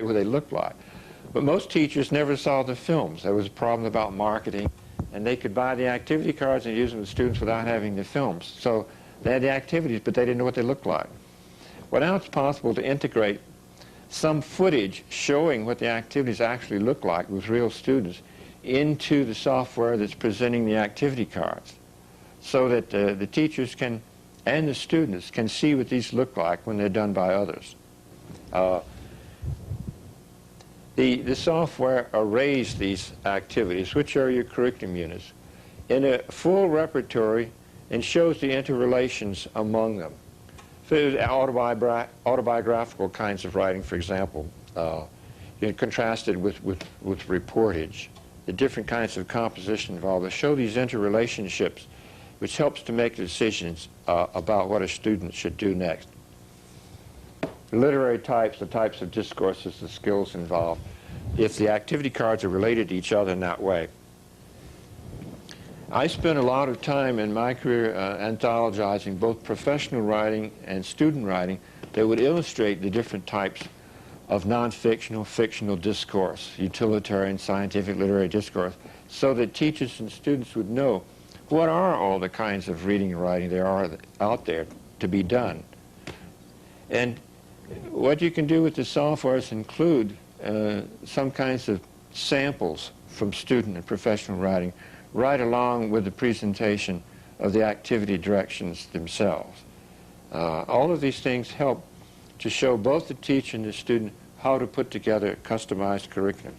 what they look like. But most teachers never saw the films. There was a problem about marketing, and they could buy the activity cards and use them with students without having the films. So they had the activities, but they didn't know what they looked like. Well, now it's possible to integrate some footage showing what the activities actually look like with real students into the software that's presenting the activity cards, so that the teachers can and the students can see what these look like when they're done by others. The software arrays these activities, which are your curriculum units, in a full repertory and shows the interrelations among them. So autobiographical kinds of writing, for example, contrasted with reportage, the different kinds of composition involved, that show these interrelationships, which helps to make decisions about what a student should do next. Literary types, the types of discourses, the skills involved, if the activity cards are related to each other in that way. I spent a lot of time in my career anthologizing both professional writing and student writing that would illustrate the different types of non-fictional, fictional discourse, utilitarian, scientific, literary discourse, so that teachers and students would know what are all the kinds of reading and writing there are out there to be done. And what you can do with the software is include some kinds of samples from student and professional writing right along with the presentation of the activity directions themselves. All of these things help to show both the teacher and the student how to put together a customized curriculum,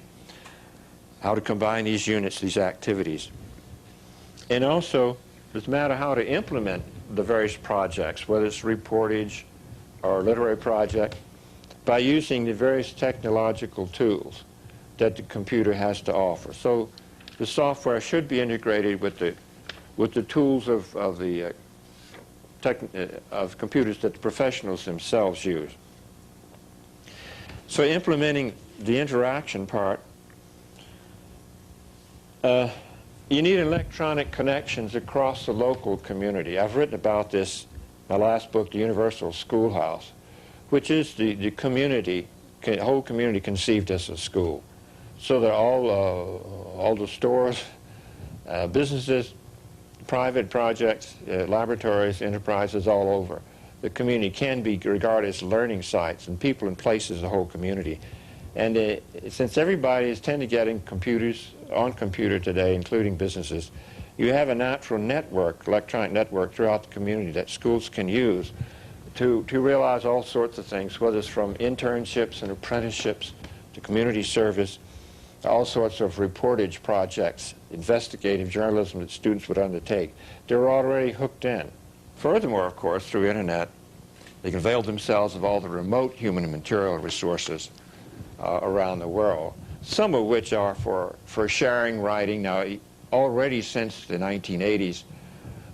how to combine these units, these activities. And also, it doesn't matter how to implement the various projects, whether it's reportage or literary project, by using the various technological tools that the computer has to offer. So the software should be integrated with the tools of computers that the professionals themselves use. So implementing the interaction part, you need electronic connections across the local community. I've written about this in my last book, The Universal Schoolhouse, which is the community, whole community conceived as a school. So that all the stores, businesses, private projects, laboratories, enterprises all over the community can be regarded as learning sites, and people and places, the whole community. And since everybody is tend to getting computers on computer today, including businesses, you have a natural network, electronic network throughout the community that schools can use to realize all sorts of things, whether it's from internships and apprenticeships to community service, all sorts of reportage projects, investigative journalism that students would undertake. They're already hooked in. Furthermore, of course, through Internet, they can avail themselves of all the remote human and material resources around the world, some of which are for sharing writing. Now, already since the 1980s,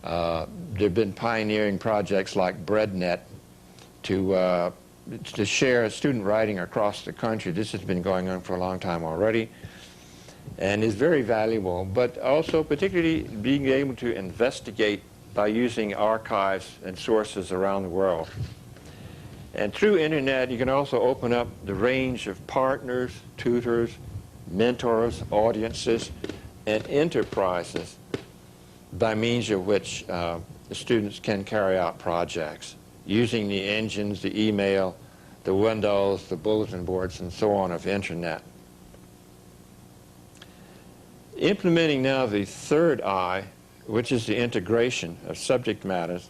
there have been pioneering projects like BreadNet to share student writing across the country. This has been going on for a long time already and is very valuable, but also particularly being able to investigate by using archives and sources around the world. And through Internet, you can also open up the range of partners, tutors, mentors, audiences, and enterprises by means of which the students can carry out projects using the engines, the email, the windows, the bulletin boards, and so on of Internet. Implementing now the third I, which is the integration of subject matters,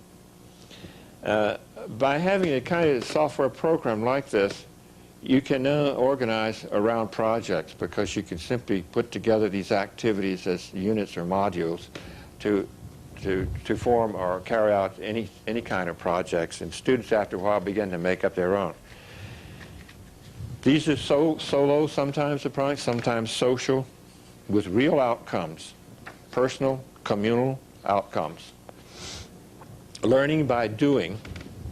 by having a kind of software program like this, you can now organize around projects, because you can simply put together these activities as units or modules to form or carry out any kind of projects, and students after a while begin to make up their own. These are solo sometimes, the projects, sometimes social, with real outcomes, personal, communal outcomes. Learning by doing,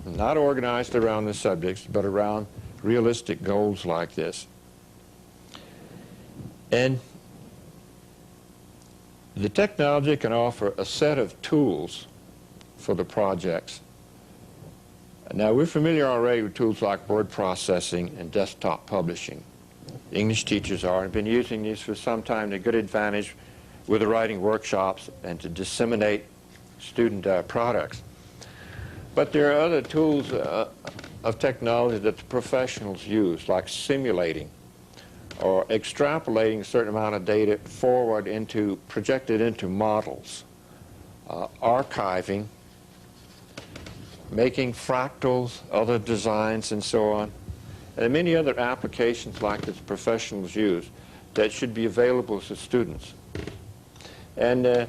not organized around the subjects, but around realistic goals like this. And the technology can offer a set of tools for the projects. Now, we're familiar already with tools like word processing and desktop publishing. English teachers are, and been using these for some time to good advantage with the writing workshops and to disseminate student products. But there are other tools of technology that the professionals use, like simulating or extrapolating a certain amount of data forward into, projected into models, archiving, making fractals, other designs, and so on, and many other applications like this professionals use that should be available to students. And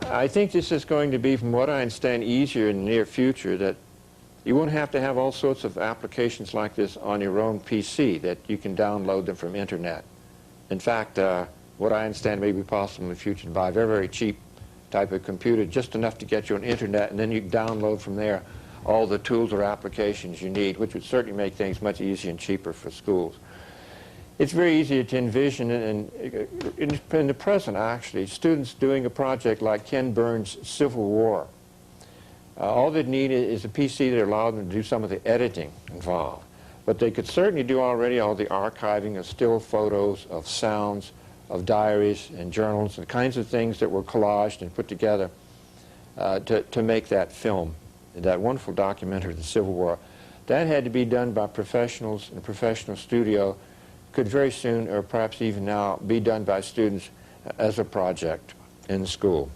I think this is going to be, from what I understand, easier in the near future, that you won't have to have all sorts of applications like this on your own PC, that you can download them from internet. In fact, what I understand may be possible in the future, to buy a very, very cheap type of computer, just enough to get you on internet, and then you can download from there all the tools or applications you need, which would certainly make things much easier and cheaper for schools. It's very easy to envision, and in the present, actually, students doing a project like Ken Burns' Civil War. All they need is a PC that allows them to do some of the editing involved. But they could certainly do already all the archiving of still photos, of sounds, of diaries and journals, the kinds of things that were collaged and put together to make that film, that wonderful documentary, The Civil War. That had to be done by professionals in a professional studio, could very soon, or perhaps even now, be done by students as a project in school.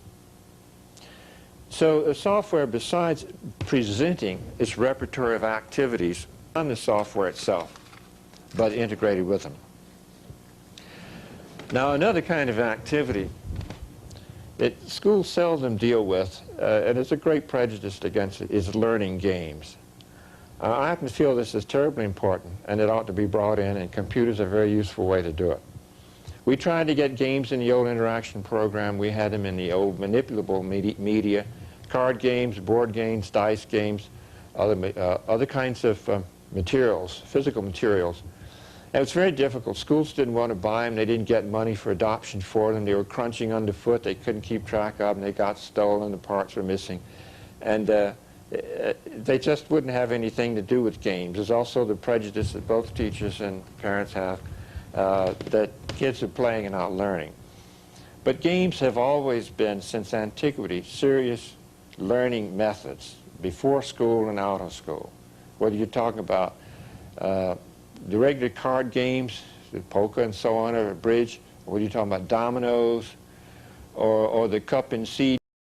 So software, besides presenting its repertoire of activities on the software itself, but integrated with them. Now, another kind of activity that schools seldom deal with, and it's a great prejudice against it, is learning games. I happen to feel this is terribly important, and it ought to be brought in, and computers are a very useful way to do it. We tried to get games in the old interaction program. We had them in the old manipulable media, card games, board games, dice games, other kinds of materials, physical materials. And it's very difficult. Schools didn't want to buy them. They didn't get money for adoption for them. They were crunching underfoot. They couldn't keep track of them. They got stolen. The parts were missing. And they just wouldn't have anything to do with games. There's also the prejudice that both teachers and parents have that kids are playing and not learning. But games have always been, since antiquity, serious learning methods, before school and out of school. Whether you're talking about the regular card games, the poker and so on, or bridge, or whether you're talking about dominoes, or the cup and seed